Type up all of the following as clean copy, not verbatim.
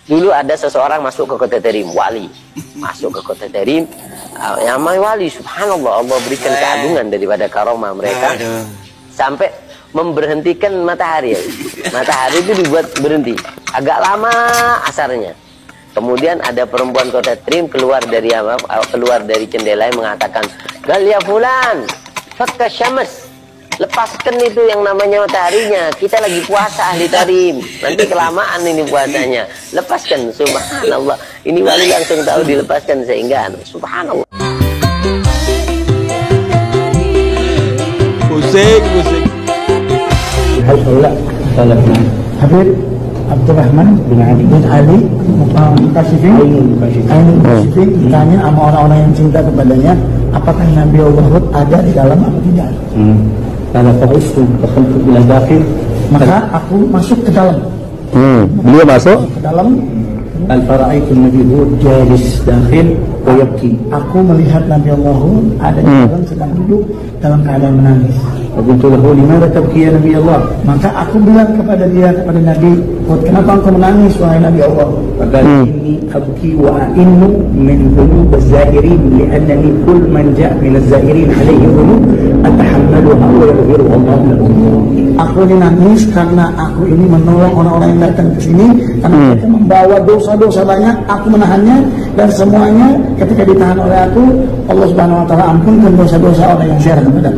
Dulu ada seseorang masuk ke kota Tarim, wali. Masuk ke kota Tarim, yang wali, subhanallah, Allah berikan keagungan daripada karomah mereka. Sampai memberhentikan matahari. Matahari itu dibuat berhenti. Agak lama asarnya. Kemudian ada perempuan kota Tarim keluar dari jendela yang mengatakan, "Gal ya fulan, fakka syams." Lepaskan itu yang namanya mataharinya. Kita lagi puasa ahli Tarim. Nanti kelamaan ini puasanya. Lepaskan, subhanallah. Ini wali langsung tahu dilepaskan sehingga subhanallah. Pusing. Habib Abdurrahman bin Ali Mukashifin ditanya sama orang-orang yang cinta kepadanya, apakah Nabi Allah ada di dalam atau tidak? Maka aku masuk ke dalam. Beliau masuk ke dalam. Aku melihat Nabi Allah ada di dalam sedang duduk dalam keadaan menangis. Maka aku bilang kepada dia, kepada Nabi, kenapa engkau menangis wahai Nabi Allah? Ini abki wa a'innu min dhunub az-zairin li'annani kull man ja'a min az-zairin alaihi dhunub atahammaluha wa yaghfiru Allah lahum. Aku ini nangis karena aku ini menolong orang-orang yang datang ke sini karena mereka membawa dosa-dosa banyak, aku menahannya, dan semuanya ketika ditahan oleh aku, Allah Subhanahu wa taala ampunkan dosa-dosa orang yang ziarah kepada.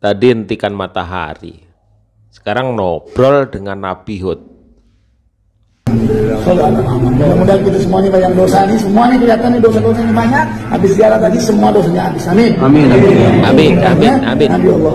tadi hentikan matahari, sekarang ngobrol dengan Nabi Hud. Mudah-mudahan kita semuanya banyak dosa nih, semuanya kelihatan nih dosa-dosa ini banyak. Habis ziarah tadi semua dosanya habis. Amin. Amin. Amin. Amin. Amin. Nabi Allah.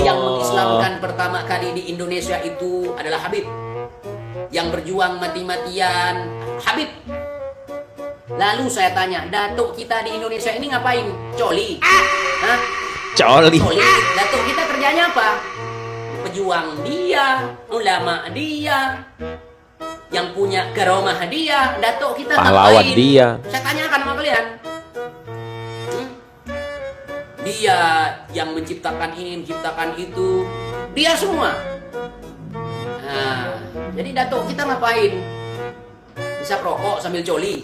Yang mengislamkan pertama kali di Indonesia itu adalah Habib. Yang berjuang mati-matian Habib. Lalu saya tanya, datuk kita di Indonesia ini ngapain? Coli? Hah? Coli. Datuk kita kerjanya apa? Pejuang dia, ulama dia, yang punya karomah dia. Datuk kita pahlawan ngapain? dia. Saya tanyakan sama kalian. Dia yang menciptakan ini, menciptakan itu. Dia semua. Nah, jadi datuk kita ngapain? Bisa rokok sambil coli?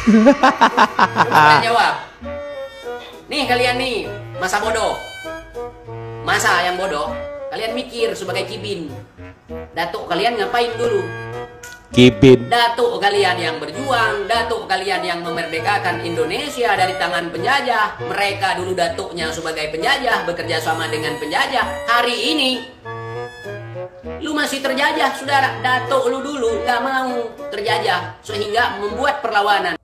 Coba jawab. Nih kalian nih, masa bodoh. Masa yang bodoh, kalian mikir sebagai kibin. Datuk kalian ngapain dulu? Kibin. Datuk kalian yang berjuang, datuk kalian yang memerdekakan Indonesia dari tangan penjajah. Mereka dulu datuknya sebagai penjajah, bekerja sama dengan penjajah. Hari ini lu masih terjajah, saudara. Datuk lu dulu gak mau terjajah sehingga membuat perlawanan.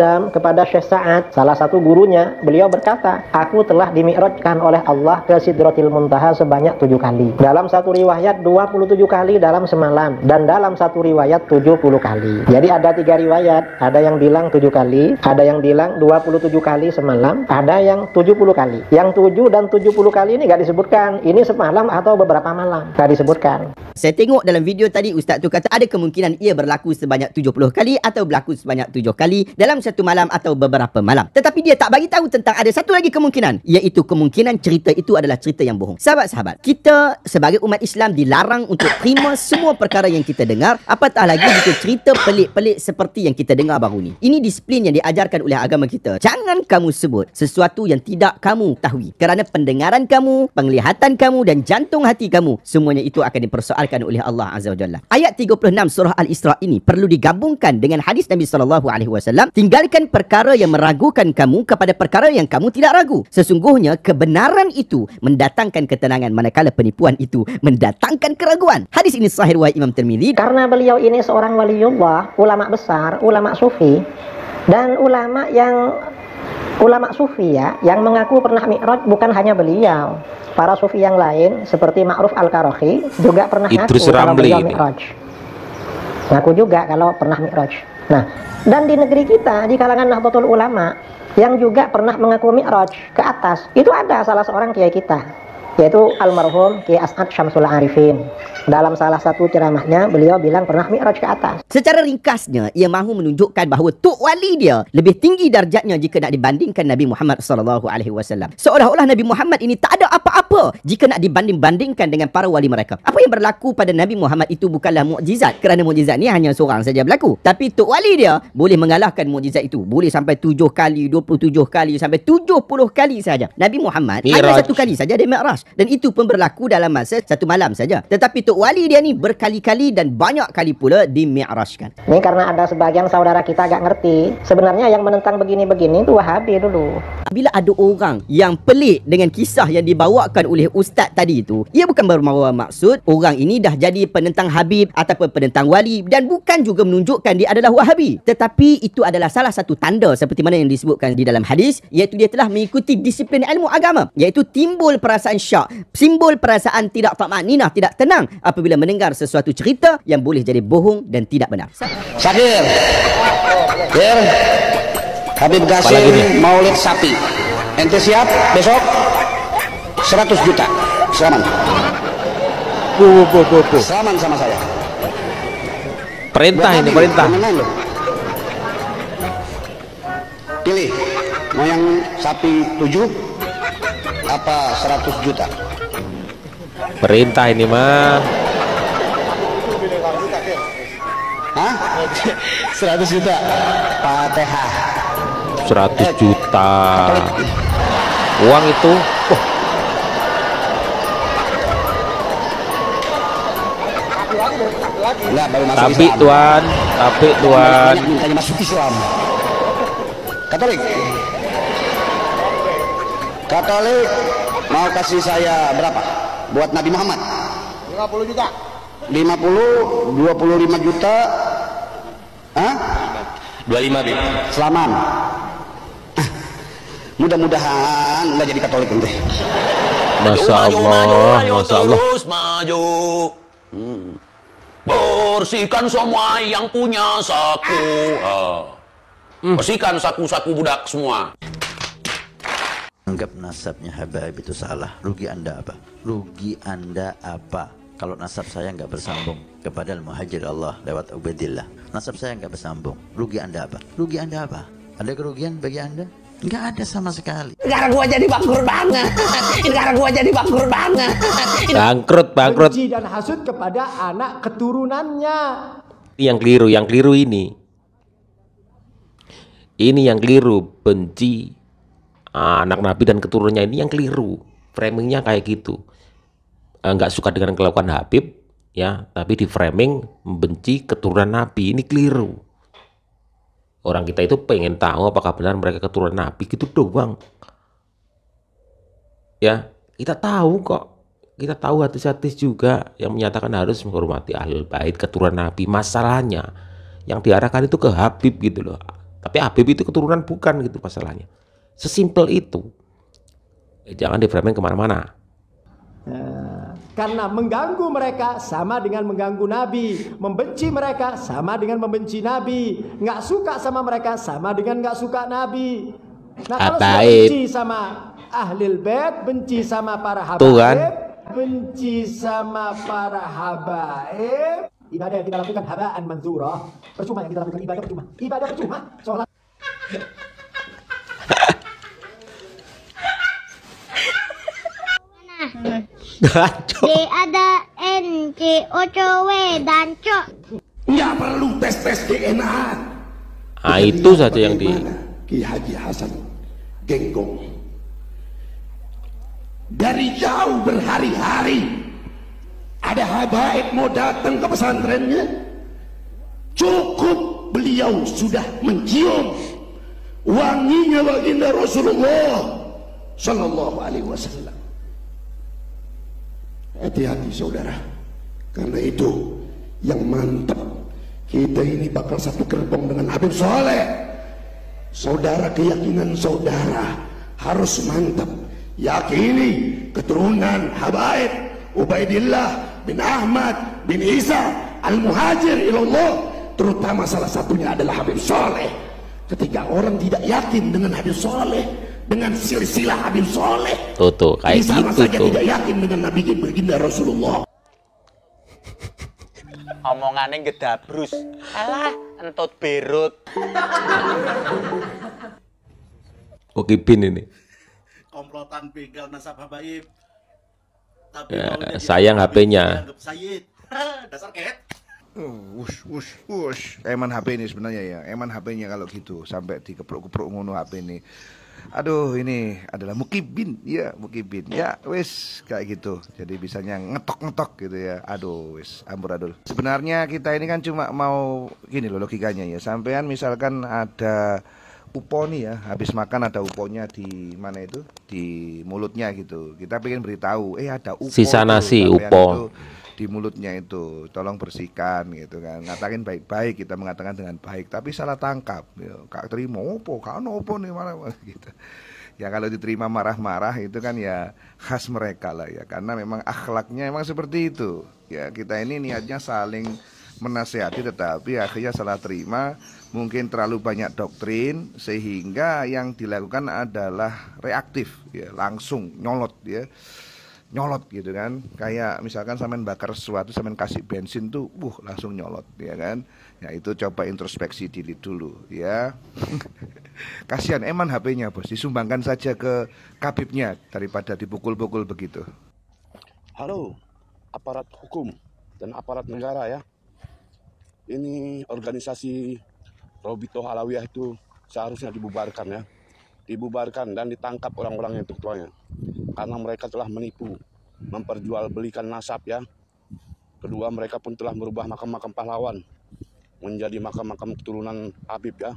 Kepada Syekh Sa'ad, salah satu gurunya, beliau berkata, aku telah dimi'rajkan oleh Allah ke Sidratil Muntaha sebanyak 7 kali. Dalam satu riwayat 27 kali dalam semalam, dan dalam satu riwayat 70 kali. Jadi ada 3 riwayat, ada yang bilang 7 kali, ada yang bilang 27 kali semalam, ada yang 70 kali. Yang 7 dan 70 kali ini gak disebutkan, ini semalam atau beberapa malam, gak disebutkan. Saya tengok dalam video tadi Ustaz tu kata ada kemungkinan ia berlaku sebanyak 70 kali atau berlaku sebanyak 7 kali dalam satu malam atau beberapa malam. Tetapi dia tak bagi tahu tentang ada satu lagi kemungkinan, iaitu kemungkinan cerita itu adalah cerita yang bohong. Sahabat-sahabat, kita sebagai umat Islam dilarang untuk terima semua perkara yang kita dengar, apatah lagi jika cerita pelik-pelik seperti yang kita dengar baru ni. Ini disiplin yang diajarkan oleh agama kita. Jangan kamu sebut sesuatu yang tidak kamu tahui, kerana pendengaran kamu, penglihatan kamu dan jantung hati kamu, semuanya itu akan dipersoalkan oleh Allah Azza wa Jalla. Ayat 36 surah Al-Isra ini perlu digabungkan dengan hadis Nabi SAW. Tinggalkan perkara yang meragukan kamu kepada perkara yang kamu tidak ragu. Sesungguhnya kebenaran itu mendatangkan ketenangan, manakala penipuan itu mendatangkan keraguan. Hadis ini sahih riwayat Imam Tirmizi. Karena beliau ini seorang waliullah, ulama besar, ulama sufi, dan ulama sufi ya, yang mengaku pernah mi'raj bukan hanya beliau. Para sufi yang lain seperti Ma'ruf Al-Karahi juga pernah ngaku kalau beliau mi'raj. Ngaku juga kalau pernah mi'raj. Nah, dan di negeri kita, di kalangan Nahdlatul Ulama yang juga pernah mengaku mi'raj ke atas, itu ada salah seorang kiai kita yaitu almarhum Kiai As'ad Syamsul Arifin. Dalam salah satu ceramahnya, beliau bilang pernah mi'raj ke atas. Secara ringkasnya, ia mahu menunjukkan bahawa Tok Wali dia lebih tinggi darjatnya jika nak dibandingkan Nabi Muhammad SAW. Seolah-olah Nabi Muhammad ini tak ada apa-apa jika nak dibanding-bandingkan dengan para wali mereka. Apa yang berlaku pada Nabi Muhammad itu bukanlah mukjizat, kerana mukjizat ni hanya seorang saja berlaku. Tapi Tok Wali dia boleh mengalahkan mukjizat itu. Boleh sampai 7 kali, 27 kali, sampai 70 kali saja. Nabi Muhammad hanya 1 kali saja dia mi'raj. Dan itu pun berlaku dalam masa 1 malam saja. Tetapi Tok Wali dia ni berkali-kali dan banyak kali pula dimi'rajkan. Ini karena ada sebagian saudara kita agak ngerti. Sebenarnya yang menentang begini-begini itu Wahabi dulu. Bila ada orang yang pelik dengan kisah yang dibawakan oleh ustaz tadi itu, ia bukan bermaksud maksud orang ini dah jadi penentang Habib ataupun penentang wali, dan bukan juga menunjukkan dia adalah Wahabi. Tetapi itu adalah salah satu tanda seperti mana yang disebutkan di dalam hadis, iaitu dia telah mengikuti disiplin ilmu agama, iaitu timbul perasaan syak, simbol perasaan tidak takmaninah, tidak tenang apabila mendengar sesuatu cerita yang boleh jadi bohong dan tidak benar. Sakir, Habib Qasim maulid sapi. Ente siap besok 100 juta. Selaman. Selaman sama saya. Perintah ini, perintah. Pilih, mau yang sapi 7 apa 100 juta? Perintah ini mah. Hah? 100 juta. Fatihah. 100 juta. Uang itu. Enggak, baru masuk Tapi Islam. Tuan, tapi Tuan. Mintanya masuk Islam. Katolik. Katolik mau kasih saya berapa? Buat Nabi Muhammad? 50 juta. 50, 25 juta. Hah? 25 Bib. Selaman. Mudah-mudahan nggak jadi Katolik nanti. Masya Allah, Masya Allah. Terus maju. Bersihkan semua yang punya saku. Bersihkan saku-saku budak semua. Anggap nasabnya Habaib itu salah. Rugi Anda apa? Rugi Anda apa? Kalau nasab saya nggak bersambung kepada Al-Muhajir Allah lewat Ubaidillah. Nasab saya nggak bersambung. Rugi Anda apa? Rugi Anda apa? Ada kerugian bagi Anda? Nggak ada sama sekali. Negara gua jadi bangkrut banget. Negara gua jadi bangkrut banget. Bangkrut, bangkrut. Benci dan hasud kepada anak keturunannya. Yang keliru ini. Ini yang keliru, benci anak Nabi dan keturunannya, ini yang keliru. Framingnya kayak gitu. Nggak suka dengan kelakuan Habib, ya, tapi di framing membenci keturunan Nabi, ini keliru. Orang kita itu pengen tahu apakah benar mereka keturunan Nabi, gitu doang. Ya, kita tahu kok. Kita tahu hadis-hadis juga yang menyatakan harus menghormati Ahlul Bait, keturunan Nabi. Masalahnya yang diarahkan itu ke Habib gitu loh. Tapi Habib itu keturunan bukan gitu masalahnya. Sesimpel itu. Jangan di framing kemana-mana. Karena mengganggu mereka sama dengan mengganggu Nabi, membenci mereka sama dengan membenci Nabi, nggak suka sama mereka sama dengan nggak suka Nabi. Nah, kalau sudah benci sama Ahlul Bait, benci sama para habaib, benci sama para habaib, ibadah yang kita lakukan habaan manzurah, percuma yang kita lakukan ibadah percuma, sholat. D ada N C O C W dan C. Nggak perlu tes DNA. Nah, itu saja yang di Ki Haji Hasan Genggong dari jauh berhari-hari ada habaib mau datang ke pesantrennya, cukup beliau sudah mencium wanginya baginda Rasulullah Sallallahu Alaihi Wasallam. Hati-hati saudara, karena itu yang mantap, kita ini bakal satu gerbong dengan Habib Soleh. Saudara, keyakinan saudara harus mantap, yakini keturunan habaib Ubaidillah bin Ahmad bin Isa Al-Muhajir ilallah, terutama salah satunya adalah Habib Soleh. Ketika orang tidak yakin dengan Habib Soleh, dengan silsilah Habib Soleh. Tuh kayak Ini sama gitu saja tuh. tidak yakin dengan Nabi baginda Rasulullah. Omongannya gedabrus. Alah, entut berut. Oke bin ini. Komplotan begal nasab habaib. Tapi Ya, maunya sayang HP-nya. dianggap Sayyid. Dasar ket. Eman HP ini sebenarnya ya. Eman HP-nya kalau gitu sampai dikepruk-kepruk ngono HP ini. Aduh, ini adalah Mukibin, ya Mukibin. Ya, wis kayak gitu. Jadi bisanya ngetok-ngetok gitu ya. Aduh, wis amburadul. Sebenarnya kita ini kan cuma mau gini loh logikanya ya. Sampean misalkan ada upo nih ya, habis makan ada uponya di mana itu? Di mulutnya gitu. Kita pengen beritahu, ada upo. Sisa nasi, upo. Itu di mulutnya itu, tolong bersihkan gitu kan. Ngatakan baik-baik, kita mengatakan dengan baik, tapi salah tangkap. Ya, kak terima opo, kak opo nih marah gitu. Ya kalau diterima marah-marah itu kan ya khas mereka lah ya, karena memang akhlaknya emang seperti itu. Ya kita ini niatnya saling menasehati, tetapi akhirnya salah terima, mungkin terlalu banyak doktrin sehingga yang dilakukan adalah reaktif, ya langsung nyolot ya. Nyolot gitu kan, kayak misalkan sampean bakar sesuatu, sampean kasih bensin tuh, langsung nyolot ya kan. Ya itu coba introspeksi diri dulu ya. Kasihan Eman HP-nya bos, disumbangkan saja ke kabibnya daripada dipukul-pukul begitu. Halo, aparat hukum dan aparat negara ya. Ini organisasi Robito Halawiyah itu seharusnya dibubarkan ya. Dibubarkan dan ditangkap orang-orang yang ketuanya. Karena mereka telah menipu, memperjualbelikan nasab ya. Kedua, mereka pun telah merubah makam-makam pahlawan menjadi makam-makam keturunan Habib ya.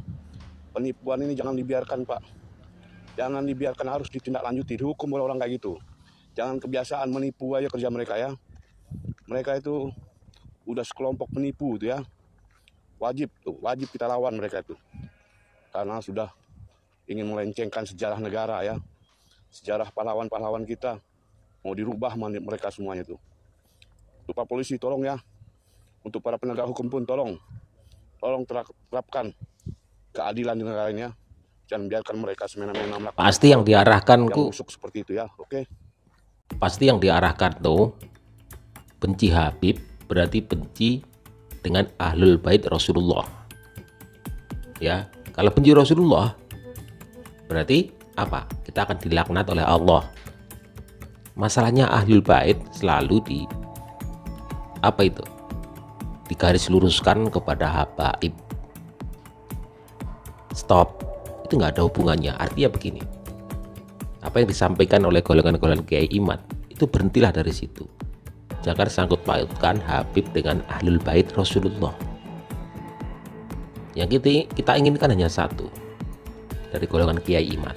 Penipuan ini jangan dibiarkan Pak. Jangan dibiarkan, harus ditindaklanjuti, dihukum oleh orang kayak gitu. Jangan kebiasaan menipu aja kerja mereka ya. Mereka itu udah sekelompok penipu itu ya. Wajib kita lawan mereka itu. Karena sudah ingin melencengkan sejarah negara ya. Sejarah pahlawan-pahlawan kita mau dirubah mereka semuanya itu. Untuk Pak Polisi tolong ya. Untuk para penegak hukum pun tolong terapkan keadilan di negara ini ya. Jangan biarkan mereka semena-mena melakukan. Pasti yang diarahkan yang busuk seperti itu ya. Oke. Pasti yang diarahkan tuh benci Habib berarti benci dengan ahlul bait Rasulullah. Ya, kalau benci Rasulullah berarti apa? Kita akan dilaknat oleh Allah. Masalahnya ahlul bait selalu digaris luruskan kepada habaib. Stop, itu nggak ada hubungannya. Artinya begini, apa yang disampaikan oleh golongan-golongan Kiai Imad itu berhentilah dari situ. Jangan sangkut pautkan Habib dengan ahlul bait Rasulullah. Yang kita inginkan hanya satu dari golongan Kiai Imad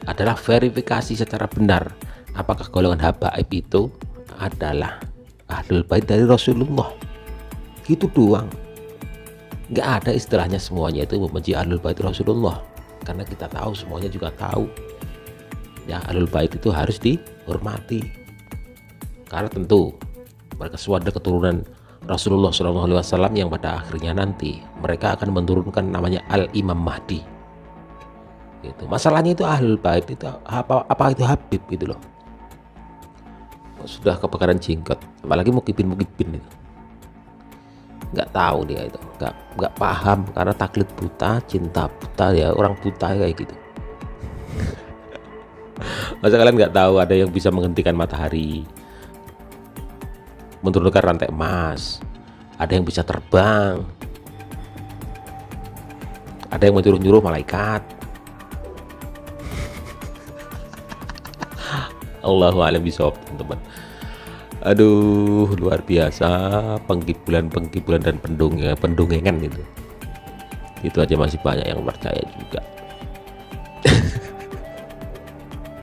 adalah verifikasi secara benar apakah golongan habaib itu adalah ahlul bait dari Rasulullah. Gitu doang. Nggak ada istilahnya semuanya itu membenci ahlul bait Rasulullah, karena kita tahu, semuanya juga tahu ya, ahlul bait itu harus dihormati karena tentu mereka semua ada keturunan Rasulullah SAW yang pada akhirnya nanti mereka akan menurunkan namanya Al-Imam Mahdi. Gitu. Masalahnya itu ahlul bait itu apa itu Habib gitu loh. Sudah kebakaran jenggot, apalagi mukibin itu. Nggak tahu dia itu, nggak paham karena taklid buta, cinta buta ya, orang buta kayak gitu. Masa kalian nggak tahu ada yang bisa menghentikan matahari, menurunkan rantai emas, ada yang bisa terbang, ada yang menyuruh-nyuruh malaikat. Allahu a'lam bishawab, teman-teman. Aduh, luar biasa pengkibulan dan pendongengan itu aja masih banyak yang percaya juga.